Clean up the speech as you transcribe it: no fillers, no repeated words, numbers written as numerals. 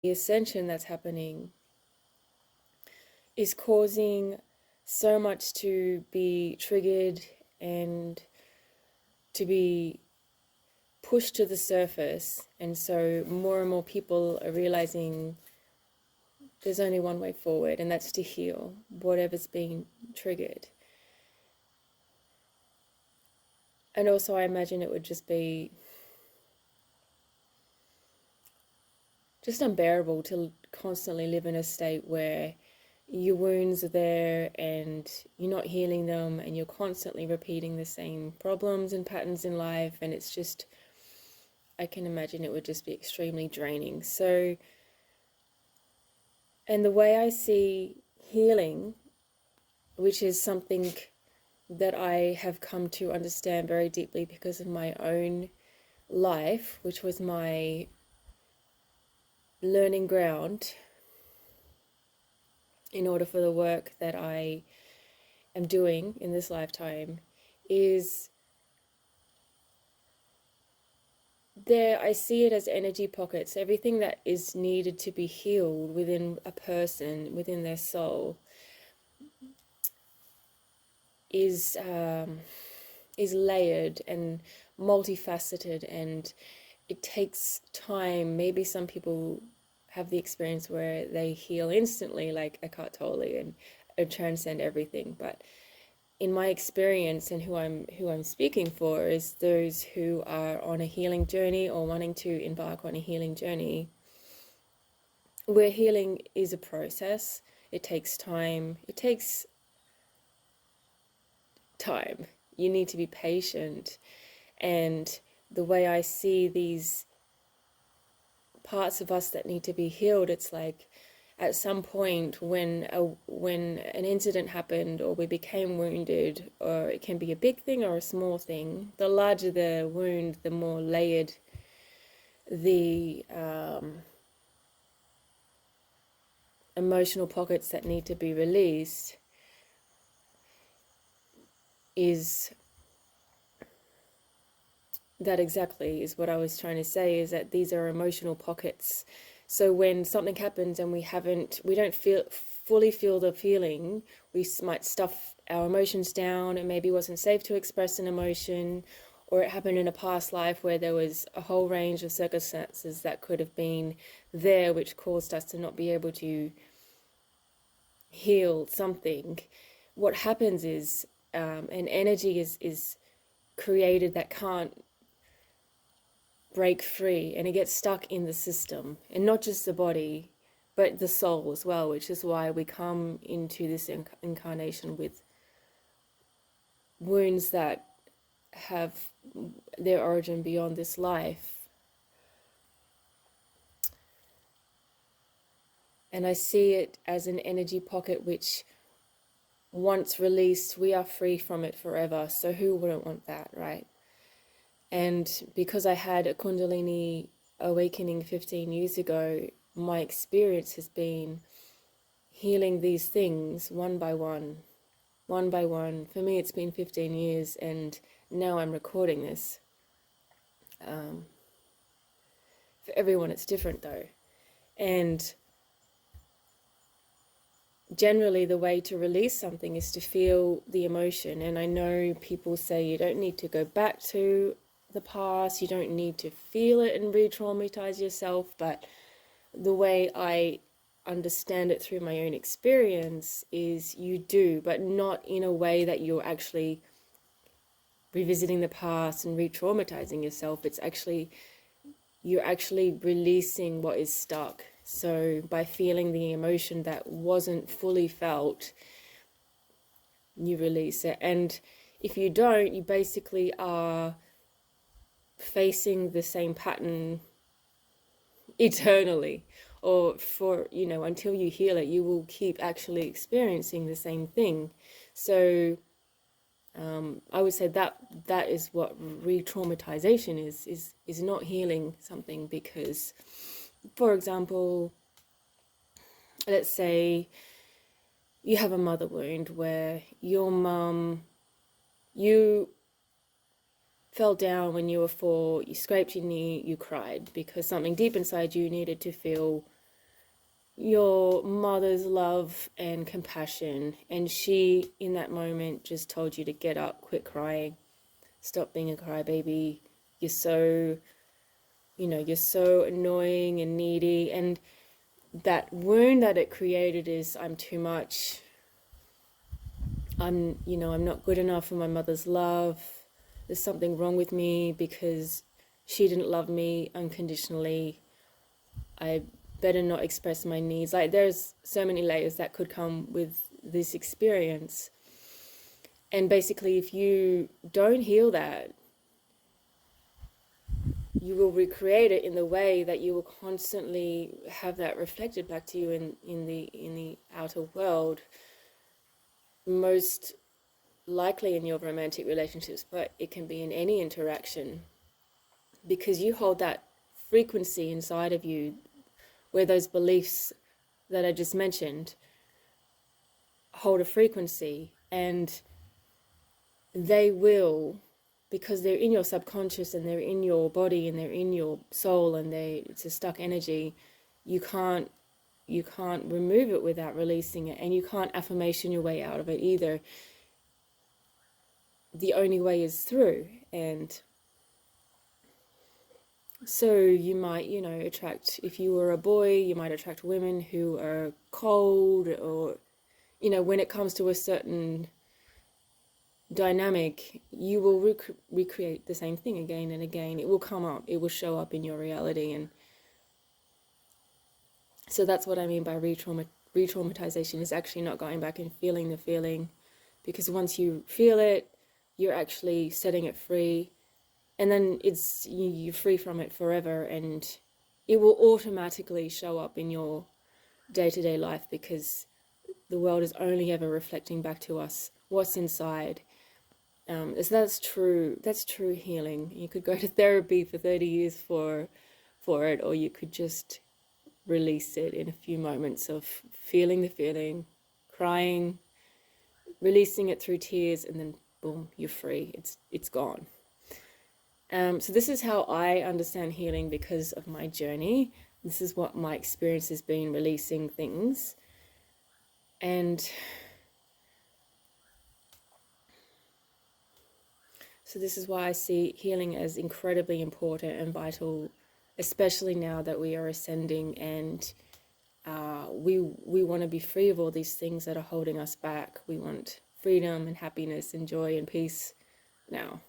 ascension that's happening is causing so much to be triggered and to be pushed to the surface. And so more and more people are realizing there's only one way forward, and that's to heal whatever's being triggered. And also, I imagine it would just be just unbearable to constantly live in a state where your wounds are there and you're not healing them, and you're constantly repeating the same problems and patterns in life. And it's just, I can imagine it would just be extremely draining. So, and the way I see healing, which is something that I have come to understand very deeply because of my own life, which was my learning ground in order for the work that I am doing in this lifetime, is there, I see it as energy pockets. Everything that is needed to be healed within a person, within their soul, is layered and multifaceted, and it takes time. Maybe some people have the experience where they heal instantly, like Eckhart Tolle, and transcend everything. But in my experience, and who I'm speaking for, is those who are on a healing journey or wanting to embark on a healing journey, where healing is a process. It takes time. It takes time. You need to be patient. And the way I see these parts of us that need to be healed, it's like at some point when an incident happened, or we became wounded, or it can be a big thing or a small thing, the larger the wound, the more layered the emotional pockets that need to be released is. That exactly is what I was trying to say, is that these are emotional pockets. So when something happens and we don't fully feel the feeling, we might stuff our emotions down. It maybe wasn't safe to express an emotion, or it happened in a past life where there was a whole range of circumstances that could have been there, which caused us to not be able to heal something. What happens is an energy is created that can't break free, and it gets stuck in the system, and not just the body but the soul as well, which is why we come into this incarnation with wounds that have their origin beyond this life. And I see it as an energy pocket which, once released, we are free from it forever. So who wouldn't want that, right? And because I had a Kundalini awakening 15 years ago, my experience has been healing these things one by one, one by one. For me, it's been 15 years, and now I'm recording this. For everyone, it's different though. And generally, the way to release something is to feel the emotion. And I know people say you don't need to go back to the past, you don't need to feel it and re-traumatize yourself, but the way I understand it through my own experience is you do, but not in a way that you're actually revisiting the past and re-traumatizing yourself. It's actually, you're actually releasing what is stuck. So by feeling the emotion that wasn't fully felt, you release it. And if you don't, you basically are facing the same pattern eternally, or for, until you heal it, you will keep actually experiencing the same thing. So I would say that is what re-traumatization is not healing something. Because, for example, let's say you have a mother wound where your mum, you fell down when you were 4, you scraped your knee, you cried because something deep inside you needed to feel your mother's love and compassion, and she in that moment just told you to get up, quit crying, stop being a crybaby. You're so, you're so annoying and needy, and that wound that it created is, I'm too much. I'm not good enough for my mother's love. There's something wrong with me because she didn't love me unconditionally. I better not express my needs. Like, there's so many layers that could come with this experience. And basically, if you don't heal that, you will recreate it in the way that you will constantly have that reflected back to you in the outer world, most likely in your romantic relationships, but it can be in any interaction, because you hold that frequency inside of you where those beliefs that I just mentioned hold a frequency, and they will, because they're in your subconscious and they're in your body and they're in your soul, and it's a stuck energy. You can't remove it without releasing it, and you can't affirmation your way out of it either. The only way is through. And so you might, attract, if you were a boy, you might attract women who are cold, or, when it comes to a certain dynamic, you will recreate the same thing again and again. It will come up, it will show up in your reality. And so that's what I mean by re-traumatization, is actually not going back and feeling the feeling, because once you feel it, you're actually setting it free, and then you're free from it forever, and it will automatically show up in your day-to-day life, because the world is only ever reflecting back to us what's inside. So that's true healing. You could go to therapy for 30 years for it, or you could just release it in a few moments of feeling the feeling, crying, releasing it through tears, and then boom, you're free. It's gone. So this is how I understand healing because of my journey. This is what my experience has been, releasing things. And so this is why I see healing as incredibly important and vital, especially now that we are ascending, and we want to be free of all these things that are holding us back. We want freedom and happiness and joy and peace now.